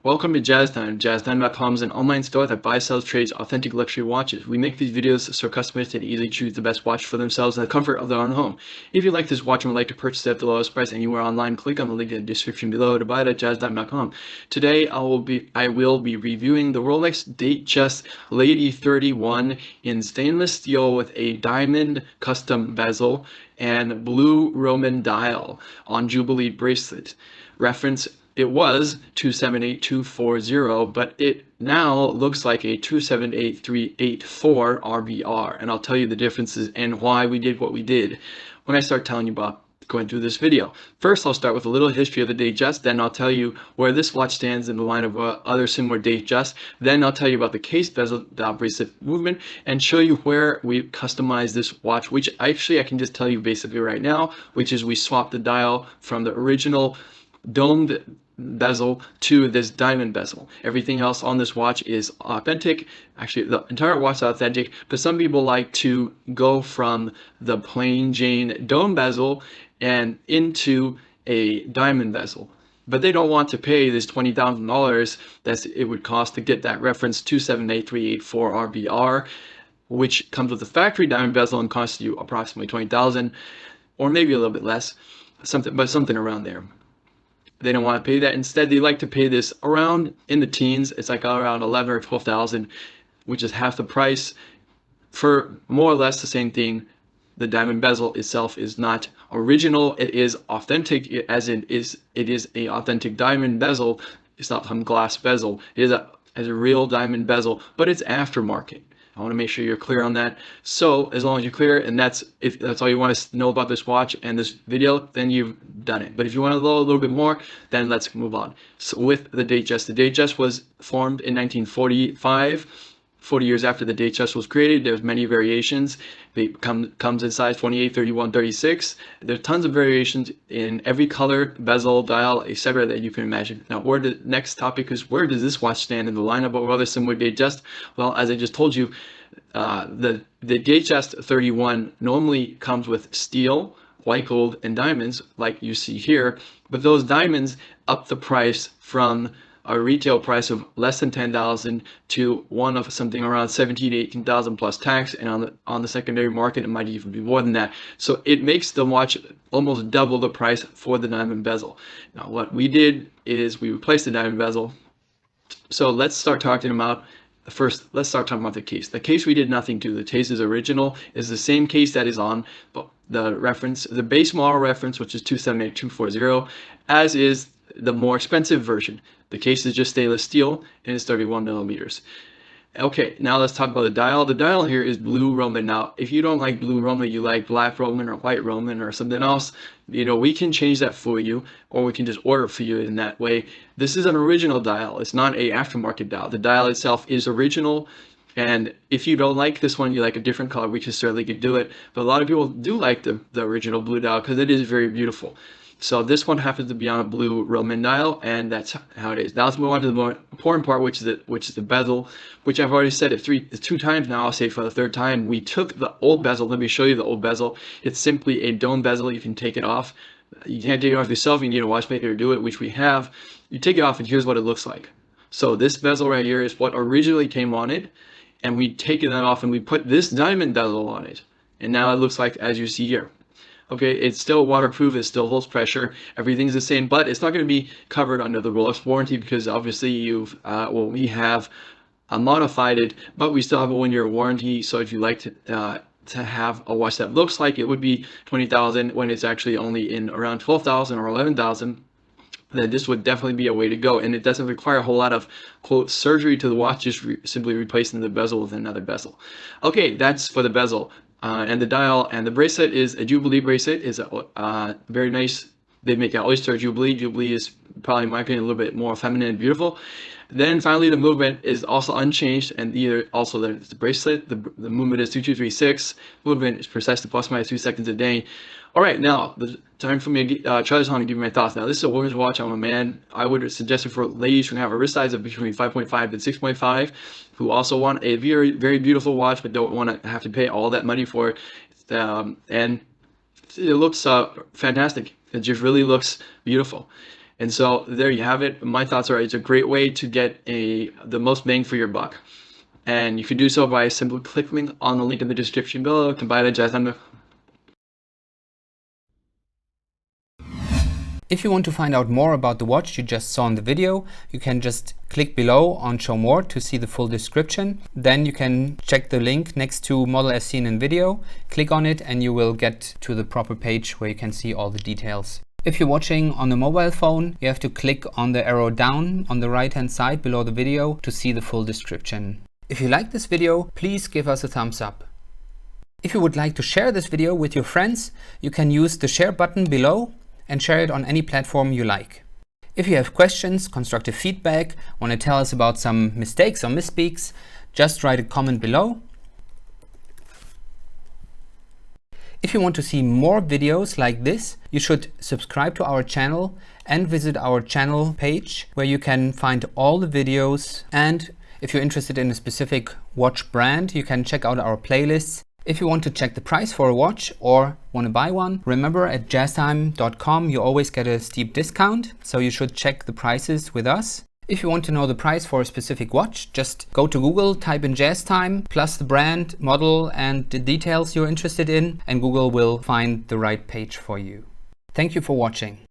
Welcome to Jazz Time. JazzTime.com is an online store that buys, sells, trades authentic luxury watches. We make these videos so customers can easily choose the best watch for themselves in the comfort of their own home. If you like this watch and would like to purchase it at the lowest price anywhere online, click on the link in the description below to buy it at JazzTime.com. Today I will be reviewing the Rolex Datejust Lady 31 in stainless steel with a diamond custom bezel and blue Roman dial on Jubilee Bracelet. Reference: it was 278240, but it now looks like a 278384 RBR, and I'll tell you the differences and why we did what we did when I start telling you about going through this video. First, I'll start with a little history of the Datejust, then I'll tell you where this watch stands in the line of other similar Datejust, then I'll tell you about the case bezel bracelet movement and show you where we customized this watch, which actually I can just tell you basically right now, which is we swapped the dial from the original domed bezel to this diamond bezel. Everything else on this watch is authentic. Actually, the entire watch is authentic, but some people like to go from the plain Jane dome bezel and into a diamond bezel. But they don't want to pay this $20,000 that it would cost to get that reference 278384 RBR, which comes with a factory diamond bezel and costs you approximately $20,000, or maybe a little bit less, something around there. They don't want to pay that. Instead, they like to pay this around in the teens. It's like around 11 or 12,000, which is half the price for more or less the same thing. The diamond bezel itself is not original. It is authentic, as it is a authentic diamond bezel. It's not some glass bezel. It is a real diamond bezel, but it's aftermarket. I want to make sure you're clear on that. So as long as you're clear, and if that's all you want to know about this watch and this video, then you've done it. But if you want to know a little bit more, then let's move on. So with the Datejust was formed in 1945. 40 years after the Datejust was created. There's many variations. It comes in size 28, 31, 36. There's tons of variations in every color, bezel, dial, etc. that you can imagine. Now, the next topic is, where does this watch stand in the lineup of other similar Datejust? Well, as I just told you, the Datejust 31 normally comes with steel, white gold, and diamonds, like you see here. But those diamonds up the price from a retail price of less than $10,000 to one of something around $17,000 to $18,000 plus tax, and on the secondary market it might even be more than that. So it makes the watch almost double the price for the diamond bezel. Now what we did is we replaced the diamond bezel. So let's start talking about the case. The case we did nothing to. The case is original. Is the same case that is on the reference, the base model reference, which is 278240, as is the more expensive version. The case is just stainless steel and it's 31 millimeters. Okay, now let's talk about the dial. The dial here is blue Roman. Now, if you don't like blue Roman, you like black Roman or white Roman or something else, we can change that for you, or we can just order it for you in that way. This is an original dial. It's not a aftermarket dial. The dial itself is original. And if you don't like this one, you like a different color, we can certainly do it. But a lot of people do like the original blue dial because it is very beautiful. So this one happens to be on a blue Roman dial, and that's how it is. Now let's move on to the more important part, which is the bezel, which I've already said it two times now. I'll say it for the third time. We took the old bezel. Let me show you the old bezel. It's simply a dome bezel. You can take it off. You can't take it off yourself. You need a watchmaker to do it, which we have. You take it off, and here's what it looks like. So this bezel right here is what originally came on it, and we take that off, and we put this diamond bezel on it, and now it looks like as you see here. Okay, it's still waterproof, it still holds pressure, everything's the same, but it's not going to be covered under the Rolex warranty because obviously we have modified it, but we still have a 1-year warranty. So if you like to have a watch that looks like it would be $20,000 when it's actually only in around $12,000 or $11,000, then this would definitely be a way to go, and it doesn't require a whole lot of, quote, surgery to the watch, just simply replacing the bezel with another bezel. Okay, that's for the bezel. And the dial, and the bracelet is a Jubilee bracelet. Is very nice. They make an oyster Jubilee. Jubilee is probably, in my opinion, a little bit more feminine and beautiful. Then finally, the movement is also unchanged, and the bracelet, the movement is 2236. Movement is precisely plus minus 2 seconds a day. All right, now the time for me to try this on and give you my thoughts. Now, this is a woman's watch. I'm a man. I would suggest it for ladies who have a wrist size of between 5.5 and 6.5, who also want a very, very beautiful watch but don't want to have to pay all that money for it. And it looks fantastic. It just really looks beautiful. And so there you have it. My thoughts are it's a great way to get the most bang for your buck. And you can do so by simply clicking on the link in the description below to buy the Jazz Time. If you want to find out more about the watch you just saw in the video, you can just click below on Show More to see the full description. Then you can check the link next to model as seen in video, click on it and you will get to the proper page where you can see all the details. If you're watching on a mobile phone, you have to click on the arrow down on the right hand side below the video to see the full description. If you like this video, please give us a thumbs up. If you would like to share this video with your friends, you can use the share button below and share it on any platform you like. If you have questions, constructive feedback, want to tell us about some mistakes or misspeaks, just write a comment below. If you want to see more videos like this, you should subscribe to our channel and visit our channel page where you can find all the videos. And if you're interested in a specific watch brand, you can check out our playlists. If you want to check the price for a watch or want to buy one, remember at jazztime.com you always get a steep discount, so you should check the prices with us. If you want to know the price for a specific watch, just go to Google, type in Jazz Time, plus the brand, model and the details you're interested in, and Google will find the right page for you. Thank you for watching.